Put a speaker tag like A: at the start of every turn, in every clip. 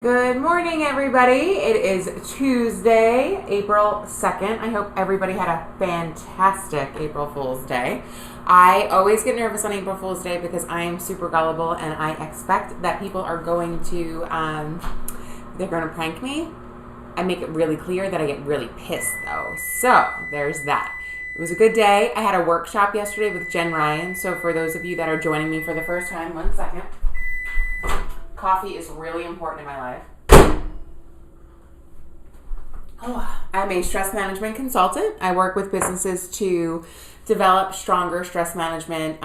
A: Good morning, everybody. It is Tuesday, April 2nd. I hope everybody had a fantastic April Fool's Day. I always get nervous on April Fool's Day because I am super gullible and I expect that people are going to, they're going to prank me. I make it really clear that I get really pissed, though. So, there's that. It was a good day. I had a workshop yesterday with Jen Ryan. So, for those of you that are joining me for the first time, 1 second. Coffee is really important in my life. I'm a stress management consultant. I work with businesses to develop stronger stress management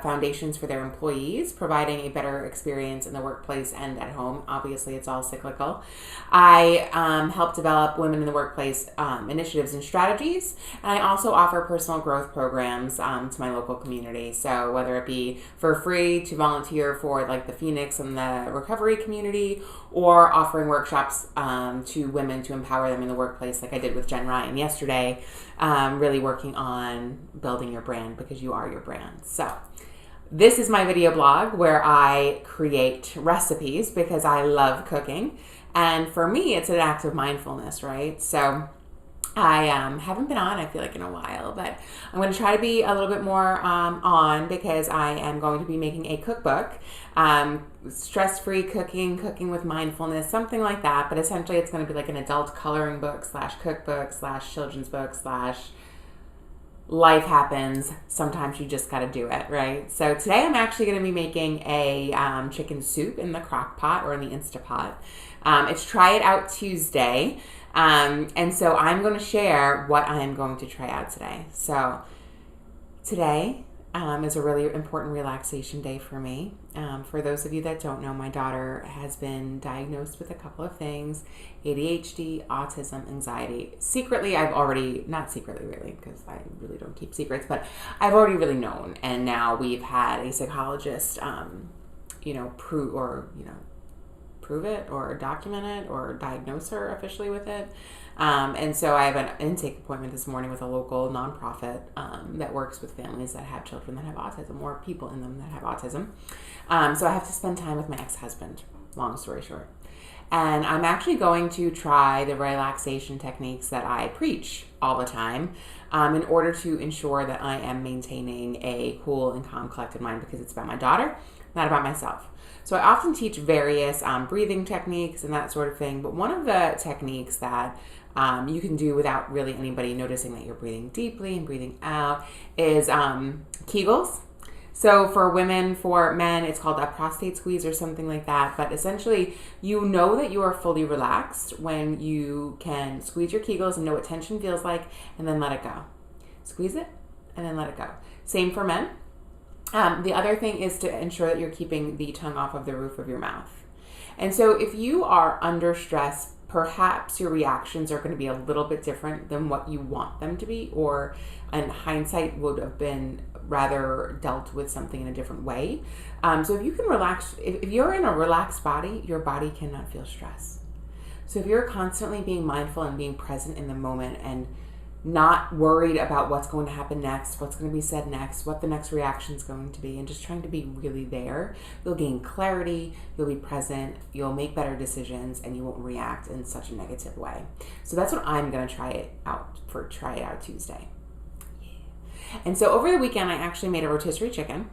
A: foundations for their employees, providing a better experience in the workplace and at home. Obviously, it's all cyclical. I help develop women in the workplace initiatives and strategies, and I also offer personal growth programs to my local community. So whether it be for free to volunteer for like the Phoenix and the recovery community, or offering workshops to women to empower them in the workplace, like I did with Jen Ryan yesterday, really working on building your brand because you are your brand. So this is my video blog where I create recipes because I love cooking. And for me, it's an act of mindfulness, right? So I haven't been on, I feel like, in a while, but I'm going to try to be a little bit more on because I am going to be making a cookbook, stress-free cooking with mindfulness, something like that. But essentially, it's going to be like an adult coloring book / cookbook / children's book / life happens. Sometimes you just got to do it, right? So today I'm actually going to be making a chicken soup in the crock pot or in the Instapot. It's Try It Out Tuesday. And so I'm going to share what I am going to try out today. So today is a really important relaxation day for me. For those of you that don't know, my daughter has been diagnosed with a couple of things: ADHD, autism, anxiety. Secretly, not secretly really, because I really don't keep secrets, but I've already really known. And now we've had a psychologist, prove it or document it or diagnose her officially with it. And so I have an intake appointment this morning with a local nonprofit that works with families that have children that have autism or people in them that have autism. So I have to spend time with my ex-husband, long story short. And I'm actually going to try the relaxation techniques that I preach all the time in order to ensure that I am maintaining a cool and calm, collected mind, because it's about my daughter, not about myself. So I often teach various breathing techniques and that sort of thing, but one of the techniques that you can do without really anybody noticing that you're breathing deeply and breathing out is Kegels. So for women, for men, it's called a prostate squeeze or something like that. But essentially, you know that you are fully relaxed when you can squeeze your Kegels and know what tension feels like, and then let it go. Squeeze it and then let it go. Same for men. The other thing is to ensure that you're keeping the tongue off of the roof of your mouth. And so if you are under stress, perhaps your reactions are going to be a little bit different than what you want them to be, or in hindsight would have been rather dealt with something in a different way. So if you can relax, if you're in a relaxed body, your body cannot feel stress. So if you're constantly being mindful and being present in the moment and not worried about what's going to happen next, what's going to be said next, what the next reaction is going to be, and just trying to be really there, you'll gain clarity, you'll be present, you'll make better decisions, and you won't react in such a negative way. So that's what I'm going to try it out Tuesday. Yeah. And so over the weekend, I actually made a rotisserie chicken.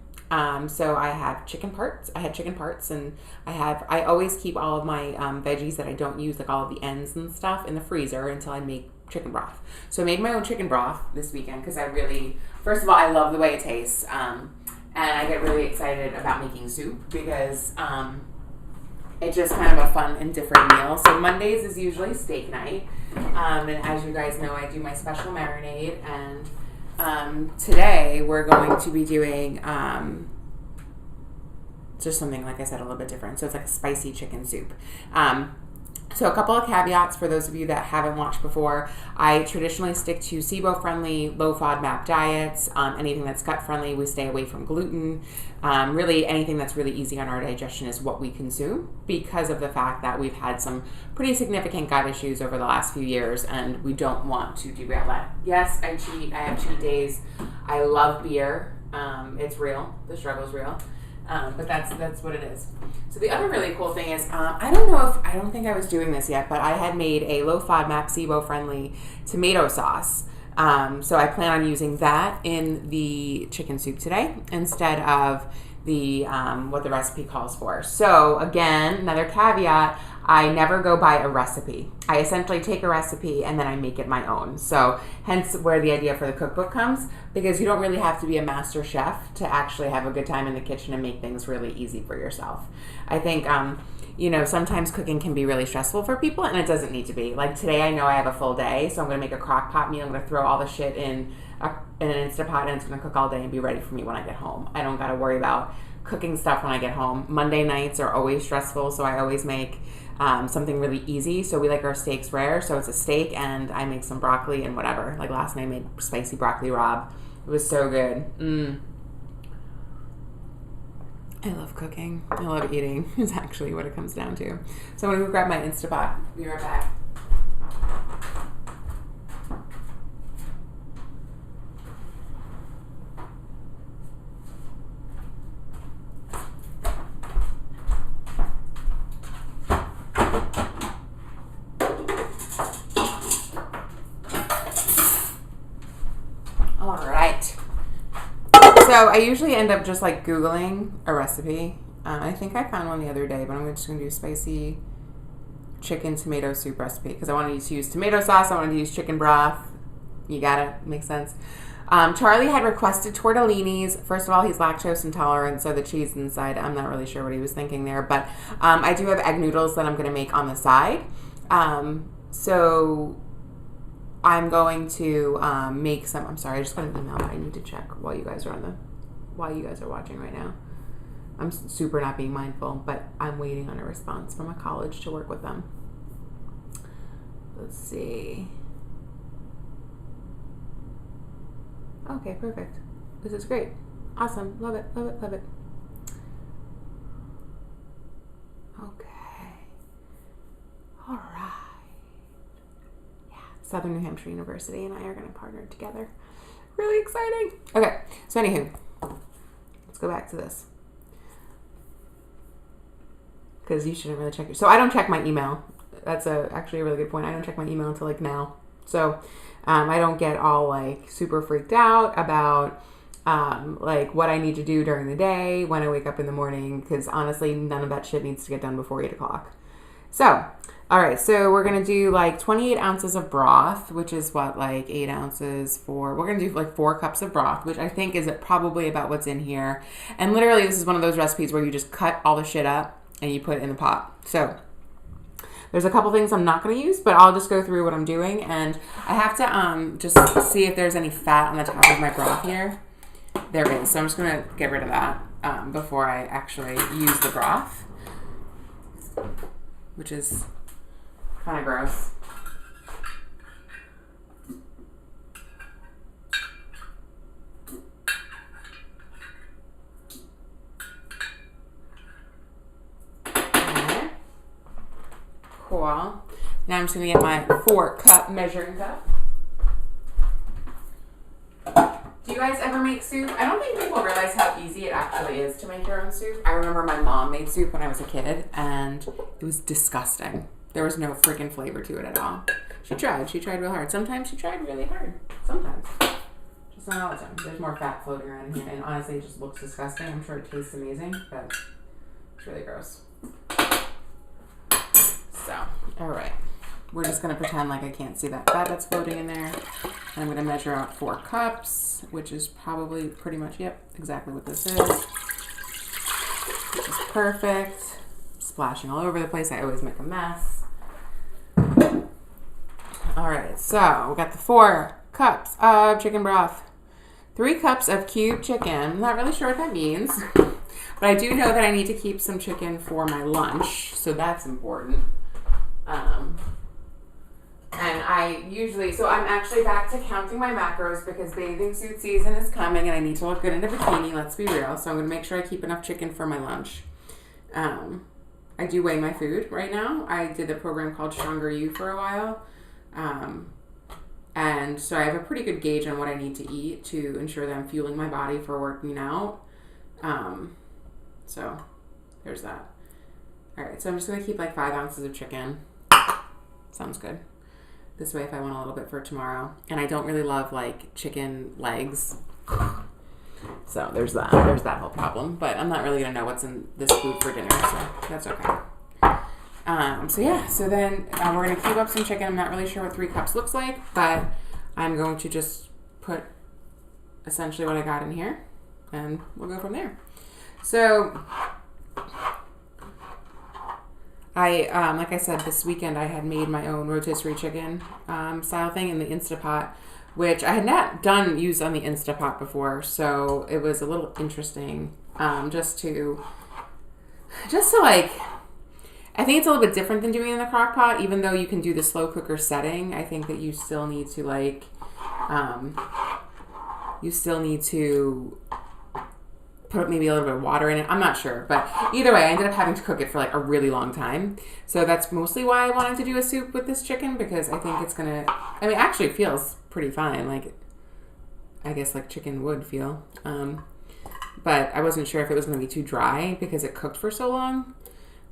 A: So I had chicken parts, and I always keep all of my veggies that I don't use, like all of the ends and stuff, in the freezer until I make chicken broth. So I made my own chicken broth this weekend because first of all, I love the way it tastes. And I get really excited about making soup because it's just kind of a fun and different meal. So Mondays is usually steak night. And as you guys know, I do my special marinade. And today we're going to be doing just something, like I said, a little bit different. So it's like a spicy chicken soup. So a couple of caveats for those of you that haven't watched before. I traditionally stick to SIBO-friendly, low FODMAP diets. Anything that's gut-friendly, we stay away from gluten. Really, anything that's really easy on our digestion is what we consume because of the fact that we've had some pretty significant gut issues over the last few years, and we don't want to derail that. Yes, I cheat. I have cheat days. I love beer. It's real. The struggle's real. But that's what it is. So the other really cool thing is, I don't think I was doing this yet, but I had made a low-FOD, MAP-SIBO-friendly tomato sauce. So I plan on using that in the chicken soup today instead of the what the recipe calls for. So again, another caveat, I never go by a recipe. I essentially take a recipe and then I make it my own. So hence where the idea for the cookbook comes, because you don't really have to be a master chef to actually have a good time in the kitchen and make things really easy for yourself. I think sometimes cooking can be really stressful for people, and it doesn't need to be. Like today, I know I have a full day, so I'm going to make a crock pot meal. I'm going to throw all the shit in an Instapot, and it's going to cook all day and be ready for me when I get home. I don't got to worry about cooking stuff when I get home. Monday nights are always stressful, so I always make something really easy. So we like our steaks rare, so it's a steak, and I make some broccoli and whatever. Like last night, I made spicy broccoli rabe. It was so good. I love cooking. I love eating is actually what it comes down to. So I'm going to go grab my Instapot. Be right back. All right. So I usually end up just like Googling a recipe. I think I found one the other day, but I'm just going to do spicy chicken tomato soup recipe because I wanted to use tomato sauce. I wanted to use chicken broth. You got it. Makes sense. Charlie had requested tortellinis. First of all, he's lactose intolerant, so the cheese inside, I'm not really sure what he was thinking there. But I do have egg noodles that I'm going to make on the side. So I'm going to make some. I'm sorry, I just got an email that I need to check while you guys are watching right now. I'm super not being mindful, but I'm waiting on a response from a college to work with them. Let's see. Okay, perfect. This is great. Awesome. Love it, love it, love it. Okay. All right. Southern New Hampshire University and I are going to partner together. Really exciting. Okay, so anywho, let's go back to this. Because you shouldn't really check your... So I don't check my email. That's actually a really good point. I don't check my email until like now. So I don't get all like super freaked out about like what I need to do during the day when I wake up in the morning. Because honestly, none of that shit needs to get done before 8 o'clock. So... All right, so we're going to do like 28 ounces of broth, which is what, like 8 ounces for, we're going to do like 4 cups of broth, which I think is probably about what's in here. And literally this is one of those recipes where you just cut all the shit up and you put it in the pot. So there's a couple things I'm not going to use, but I'll just go through what I'm doing. And I have to just see if there's any fat on the top of my broth here. There is, so I'm just going to get rid of that before I actually use the broth, which is... kind of gross. Okay. Cool. Now I'm just going to get my 4-cup measuring cup. Do you guys ever make soup? I don't think people realize how easy it actually is to make your own soup. I remember my mom made soup when I was a kid, and it was disgusting. There was no freaking flavor to it at all. She tried real hard. Sometimes she tried really hard. Sometimes. Just not all the time. There's more fat floating around in here, and honestly, it just looks disgusting. I'm sure it tastes amazing, but it's really gross. So, all right. We're just going to pretend like I can't see that fat that's floating in there. And I'm going to measure out 4 cups, which is probably pretty much, yep, exactly what this is. Which is perfect. Splashing all over the place. I always make a mess. All right, so we got the 4 cups of chicken broth, 3 cups of cubed chicken. I'm not really sure what that means, but I do know that I need to keep some chicken for my lunch, so that's important. And I usually, so I'm actually back to counting my macros because bathing suit season is coming and I need to look good in a bikini, let's be real. So I'm going to make sure I keep enough chicken for my lunch. I do weigh my food right now. I did the program called Stronger You for a while. And so I have a pretty good gauge on what I need to eat to ensure that I'm fueling my body for working out. So there's that. All right, so I'm just going to keep like 5 ounces of chicken. Sounds good. This way if I want a little bit for tomorrow. And I don't really love like chicken legs. So there's that. There's that whole problem. But I'm not really going to know what's in this food for dinner, so that's okay. So yeah, so then we're going to cube up some chicken. I'm not really sure what 3 cups looks like, but I'm going to just put essentially what I got in here, and we'll go from there. So like I said, this weekend I had made my own rotisserie chicken style thing in the Instapot, which I had not used on the Instapot before, so it was a little interesting just to like, I think it's a little bit different than doing it in the crock pot, even though you can do the slow cooker setting. I think that you still need to like, put maybe a little bit of water in it. I'm not sure. But either way, I ended up having to cook it for like a really long time. So that's mostly why I wanted to do a soup with this chicken, because I think it's going to, I mean, actually it feels pretty fine. Like, I guess like chicken would feel. But I wasn't sure if it was going to be too dry because it cooked for so long.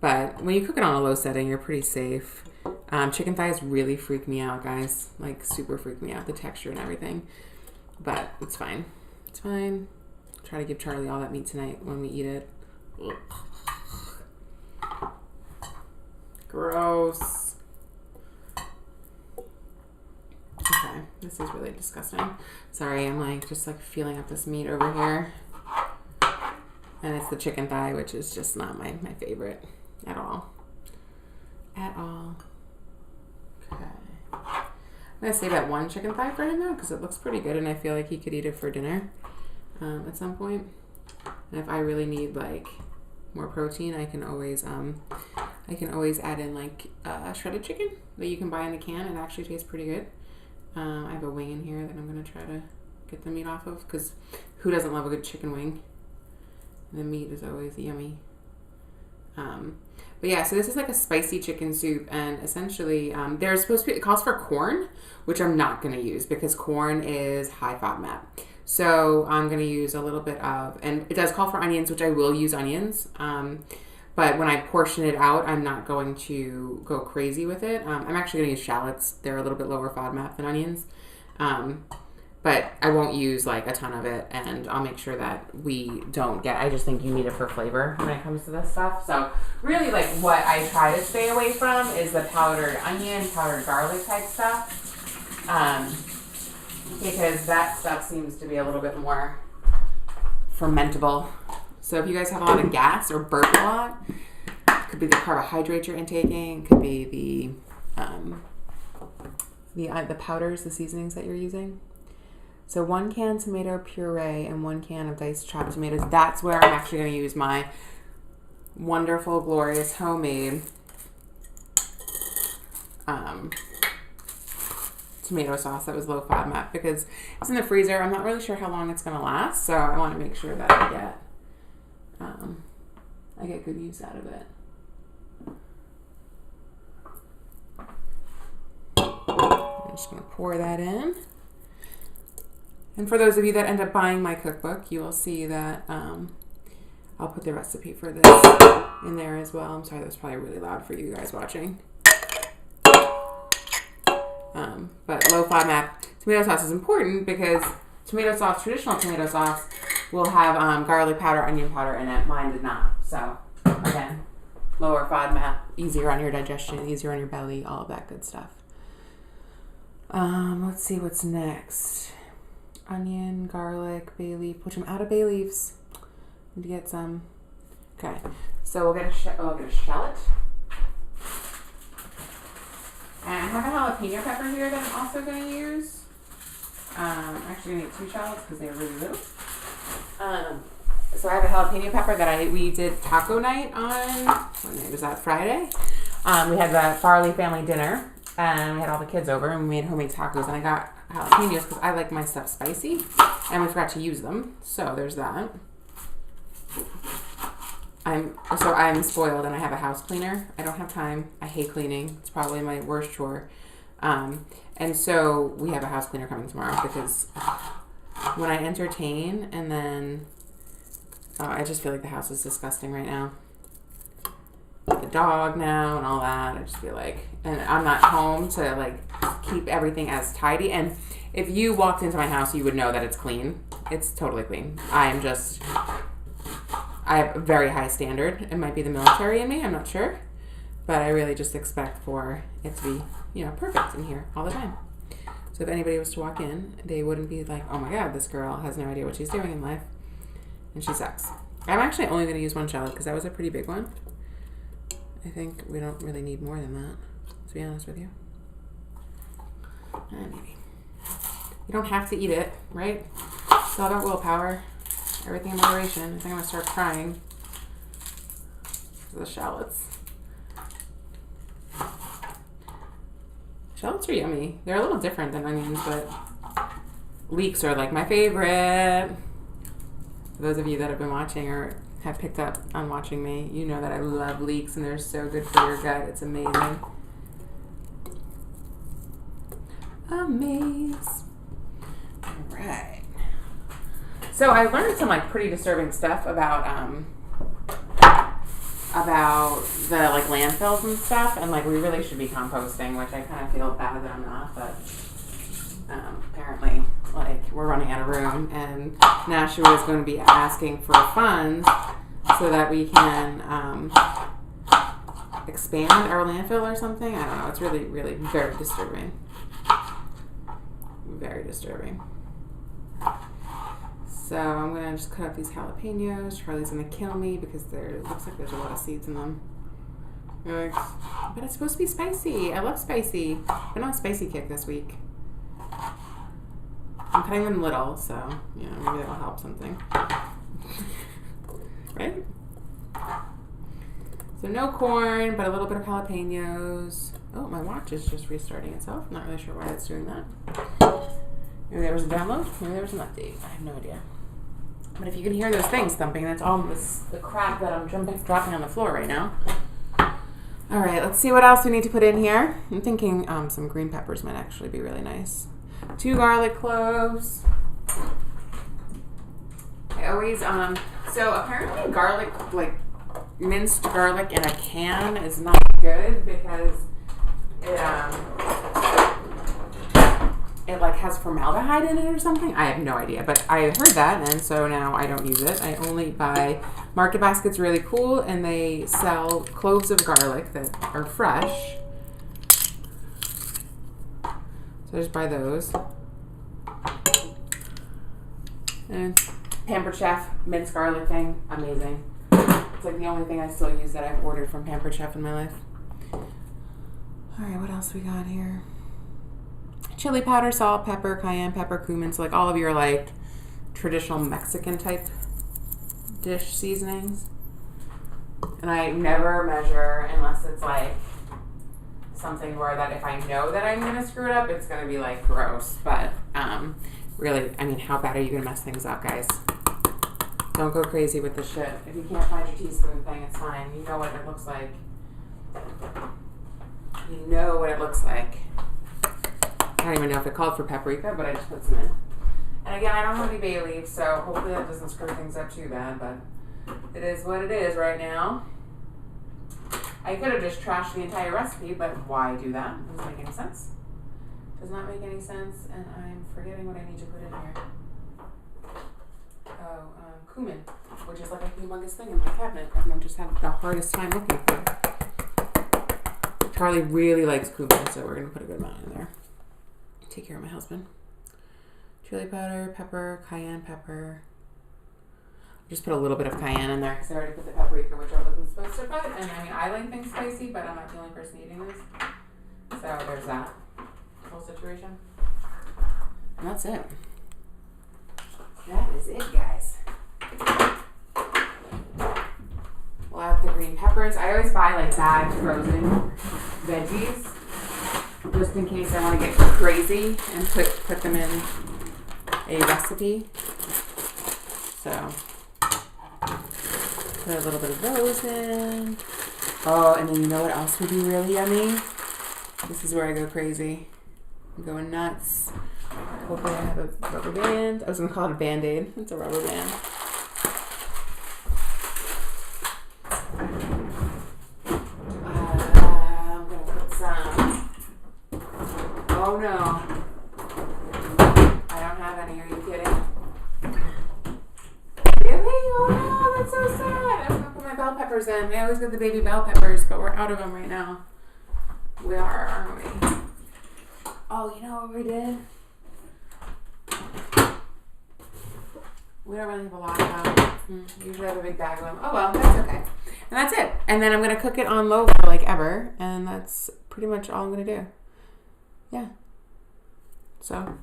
A: But when you cook it on a low setting, you're pretty safe. Chicken thighs really freak me out, guys. Like, super freak me out, the texture and everything. But it's fine. It's fine. Try to give Charlie all that meat tonight when we eat it. Ugh. Gross. Okay, this is really disgusting. Sorry, I'm like just like feeling up this meat over here. And it's the chicken thigh, which is just not my favorite at all. At all. Okay. I'm going to save that one chicken thigh for him though, because it looks pretty good and I feel like he could eat it for dinner at some point. And if I really need like more protein, I can always add in like shredded chicken that you can buy in the can. It actually tastes pretty good. I have a wing in here that I'm going to try to get the meat off of, because who doesn't love a good chicken wing? The meat is always yummy. But yeah, so this is like a spicy chicken soup, and essentially there's supposed to be, it calls for corn, which I'm not going to use because corn is high FODMAP. So I'm going to use a little bit of, and it does call for onions, which I will use onions. But when I portion it out, I'm not going to go crazy with it. I'm actually going to use shallots. They're a little bit lower FODMAP than onions. But I won't use like a ton of it, and I'll make sure that we don't get, I just think you need it for flavor when it comes to this stuff. So really like what I try to stay away from is the powdered onion, powdered garlic type stuff. Because that stuff seems to be a little bit more fermentable. So if you guys have a lot of gas or burp a lot, it could be the carbohydrates you're intaking, it could be the powders, the seasonings that you're using. So 1 can tomato puree and 1 can of diced chopped tomatoes. That's where I'm actually going to use my wonderful, glorious, homemade tomato sauce that was low FODMAP, because it's in the freezer. I'm not really sure how long it's going to last, so I want to make sure that I get good use out of it. I'm just going to pour that in. And for those of you that end up buying my cookbook, you will see that I'll put the recipe for this in there as well. I'm sorry, that was probably really loud for you guys watching. But low FODMAP tomato sauce is important because tomato sauce, traditional tomato sauce, will have garlic powder, onion powder in it. Mine did not. So, again, lower FODMAP, easier on your digestion, easier on your belly, all of that good stuff. Let's see what's next. Onion, garlic, bay leaf, which I'm out of bay leaves. Need to get some. Okay, so we'll get a shallot. And I have a jalapeno pepper here that I'm also going to use. I'm actually going to get 2 shallots because they're really little. So I have a jalapeno pepper that we did taco night on, what night was that, Friday? We had the Farley family dinner, and we had all the kids over, and we made homemade tacos, and I got jalapenos because I like my stuff spicy, and we forgot to use them, so there's that. I'm spoiled, and I have a house cleaner. I don't have time. I hate cleaning. It's probably my worst chore. And so we have a house cleaner coming tomorrow because when I entertain and then Oh, I just feel like the house is disgusting right now. The dog now and all that. I just feel like, and I'm not home to like keep everything as tidy. And if you walked into my house, you would know that it's clean. It's totally clean. I have a very high standard. It might be the military in me, I'm not sure. But I really just expect for it to be, you know, perfect in here all the time. So if anybody was to walk in, they wouldn't be like, oh my God, this girl has no idea what she's doing in life. And she sucks. I'm actually only going to use one shallot because that was a pretty big one. I think we don't really need more than that, to be honest with you. Maybe. You don't have to eat it, right? It's all about willpower. Everything in moderation. I think I'm going to start crying. The shallots. Shallots are yummy. They're a little different than onions, but leeks are like my favorite. For those of you that have been watching or have picked up on watching me, you know that I love leeks and they're so good for your gut. It's amazing. Amaze. All right. So I learned some like pretty disturbing stuff about the like landfills and stuff, and like we really should be composting, which I kind of feel bad that I'm not, but apparently like we're running out of room, and Nashua is going to be asking for funds so that we can expand our landfill or something. I don't know. It's really, really very disturbing. Very disturbing. So I'm going to just cut up these jalapenos. Charlie's going to kill me because it looks like there's a lot of seeds in them. But it's supposed to be spicy. I love spicy. I've been on a spicy kick this week. I'm cutting them little, so, you know, maybe that'll help something. Right? So no corn, but a little bit of jalapenos. Oh, my watch is just restarting itself. Not really sure why it's doing that. Maybe there was a download. Maybe there was an update. I have no idea. But if you can hear those things thumping, that's all the crap that I'm dropping on the floor right now. All right, let's see what else we need to put in here. I'm thinking some green peppers might actually be really nice. 2 garlic cloves. I always, so apparently garlic, like minced garlic in a can is not good because it like has formaldehyde in it or something. I have no idea, but I heard that, and so now I don't use it. I only buy Market Basket's really cool, and they sell cloves of garlic that are fresh. So I just buy those. And Pampered Chef minced garlic thing, amazing. It's like the only thing I still use that I've ordered from Pampered Chef in my life. All right, what else we got here? Chili powder, salt, pepper, cayenne pepper, cumin. So like all of your like traditional Mexican type dish seasonings. And I never measure unless it's like something where that if I know that I'm going to screw it up, it's going to be like gross. But really, I mean, how bad are you going to mess things up, guys? Don't go crazy with this shit. If you can't find your teaspoon thing, it's fine. You know what it looks like. You know what it looks like. I don't even know if it called for paprika, but I just put some in. And again, I don't have any bay leaves, so hopefully that doesn't screw things up too bad, but it is what it is right now. I could have just trashed the entire recipe, but why do that? Doesn't make any sense. Does not make any sense, and I'm forgetting what I need to put in here. Oh, cumin, which is like a humongous thing in my cabinet, and I've just had the hardest time looking for it. Charlie really likes cumin, so we're going to put a good amount in there. Take care of my husband. Chili powder, pepper, cayenne pepper. Just put a little bit of cayenne in there because I already put the paprika, which I wasn't supposed to put. And I mean, I like things spicy, but I'm not the only person eating this. So there's that whole situation. And that's it. That is it, guys. We'll have the green peppers. I always buy like bagged frozen veggies just in case I want to get crazy and put them in a recipe. So put a little bit of those in. Oh, and then you know what else would be really yummy? This is where I go crazy. I'm going nuts. Hopefully I have a rubber band. I was going to call it a Band-Aid. It's a rubber band. Oh no. I don't have any. Are you kidding? Really? Oh no, that's so sad. I'm gonna put my bell peppers in. I always get the baby bell peppers, but we're out of them right now. We are, aren't we? Oh, you know what we did? We don't really have a lot of them. Usually have a big bag of them. Oh well, that's okay. And that's it. And then I'm going to cook it on low for like ever. And that's pretty much all I'm going to do. Yeah. So I'm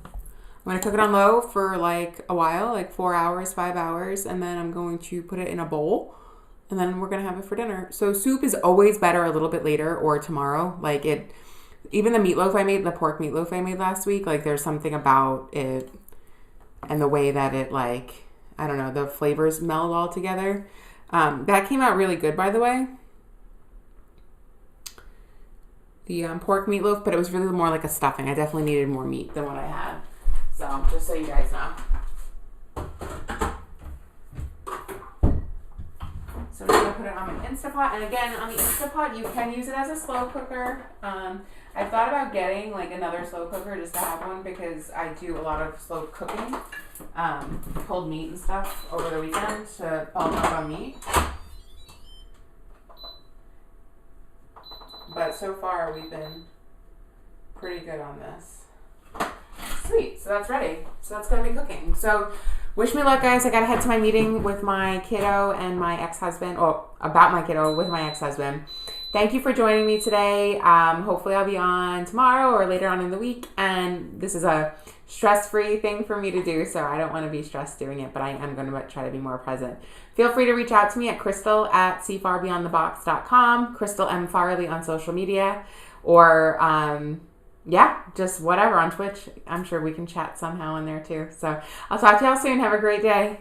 A: going to cook it on low for like a while, like 4 hours, 5 hours. And then I'm going to put it in a bowl. And then we're going to have it for dinner. So soup is always better a little bit later or tomorrow. Like it, even the meatloaf I made, the pork meatloaf I made last week, like there's something about it and the way that it like, I don't know, the flavors meld all together. That came out really good, by the way. The pork meatloaf, but it was really more like a stuffing. I definitely needed more meat than what I had. So, just so you guys know. So I'm going to put it on my Instapot. And again, on the Instapot, you can use it as a slow cooker. I thought about getting like another slow cooker just to have one because I do a lot of slow cooking. Pulled meat and stuff over the weekend to bulk up on meat. But so far we've been pretty good on this. Sweet, so that's ready. So that's going to be cooking. So wish me luck, guys. I got to head to my meeting with my kiddo and my ex-husband, or about my kiddo with my ex-husband. Thank you for joining me today. Hopefully I'll be on tomorrow or later on in the week. And this is a stress-free thing for me to do, so I don't want to be stressed doing it, but I am going to try to be more present. Feel free to reach out to me at crystal@seefarbeyondthebox.com, Crystal M. Farley on social media, or yeah, just whatever on Twitch. I'm sure we can chat somehow in there too. So I'll talk to y'all soon. Have a great day.